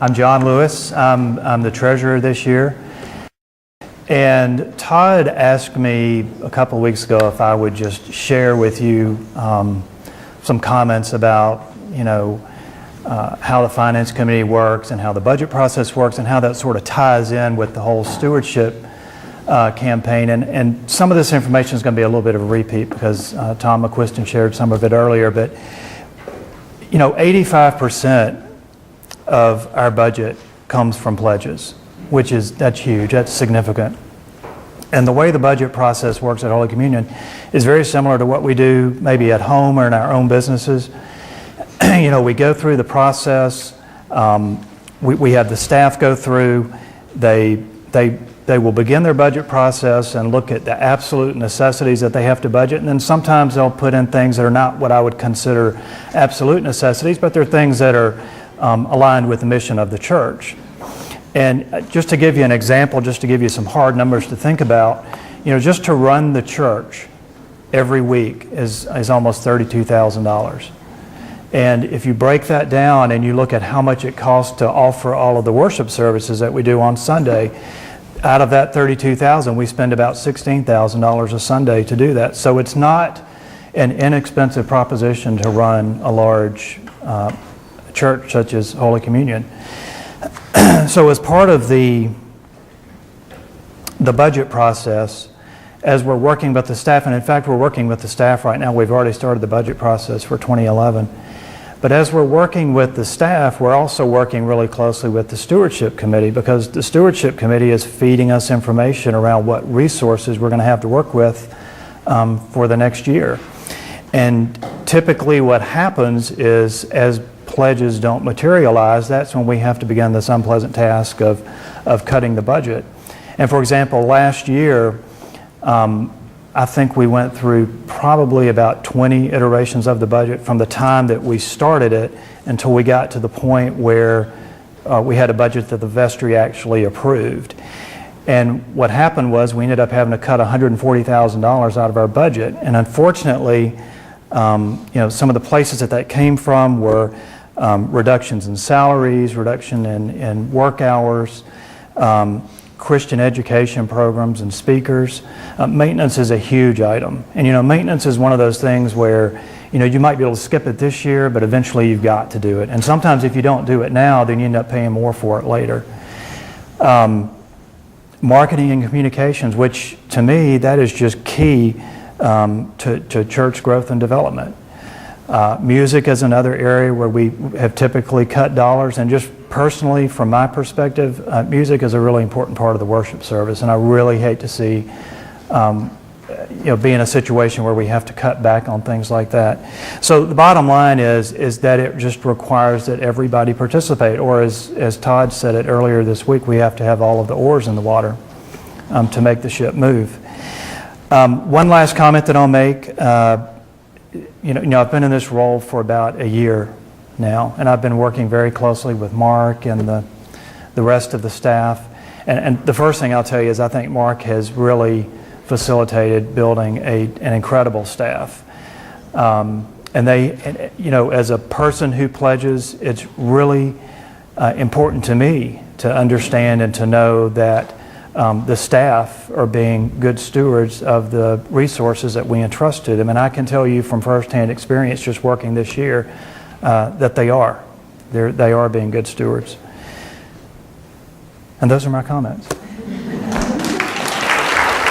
I'm John Lewis. I'm the treasurer this year. And Todd asked me a couple of weeks ago if I would just share with you some comments about, how the Finance Committee works and how the budget process works and how that sort of ties in with the whole stewardship campaign. And some of this information is going to be a little bit of a repeat because Tom McQuiston shared some of it earlier. But, 85% of our budget comes from pledges, that's huge, that's significant. And the way the budget process works at Holy Communion is very similar to what we do maybe at home or in our own businesses. We go through the process, we have the staff go through, they will begin their budget process and look at the absolute necessities that they have to budget, and then sometimes they'll put in things that are not what I would consider absolute necessities, but they're things that are aligned with the mission of the church. And just to give you an example, just to give you some hard numbers to think about, just to run the church every week is almost $32,000. And if you break that down and you look at how much it costs to offer all of the worship services that we do on Sunday, out of that $32,000, we spend about $16,000 a Sunday to do that. So it's not an inexpensive proposition to run a large church such as Holy Communion. So as part of the budget process, as we're working with the staff, and in fact we're working with the staff right now, we've already started the budget process for 2011. But as we're working with the staff, we're also working really closely with the Stewardship Committee, because the Stewardship Committee is feeding us information around what resources we're going to have to work with for the next year. And typically what happens is, as pledges don't materialize, that's when we have to begin this unpleasant task of cutting the budget. And for example, last year, I think we went through probably about 20 iterations of the budget from the time that we started it until we got to the point where we had a budget that the vestry actually approved. And what happened was we ended up having to cut $140,000 out of our budget. And unfortunately, some of the places that came from were reductions in salaries, reduction in work hours, Christian education programs and speakers. Maintenance is a huge item. And maintenance is one of those things where you might be able to skip it this year, but eventually you've got to do it. And sometimes if you don't do it now, then you end up paying more for it later. Marketing and communications, which to me, that is just key to church growth and development. Music is another area where we have typically cut dollars, and just personally, from my perspective, music is a really important part of the worship service, and I really hate to see be in a situation where we have to cut back on things like that. So the bottom line is that it just requires that everybody participate, or as Todd said it earlier this week, we have to have all of the oars in the water to make the ship move. One last comment that I'll make. I've been in this role for about a year now, and I've been working very closely with Mark and the rest of the staff. And the first thing I'll tell you is I think Mark has really facilitated building an incredible staff. And as a person who pledges, it's really important to me to understand and to know that the staff are being good stewards of the resources that we entrust to them. And I can tell you from firsthand experience just working this year that they are. They are being good stewards. And those are my comments.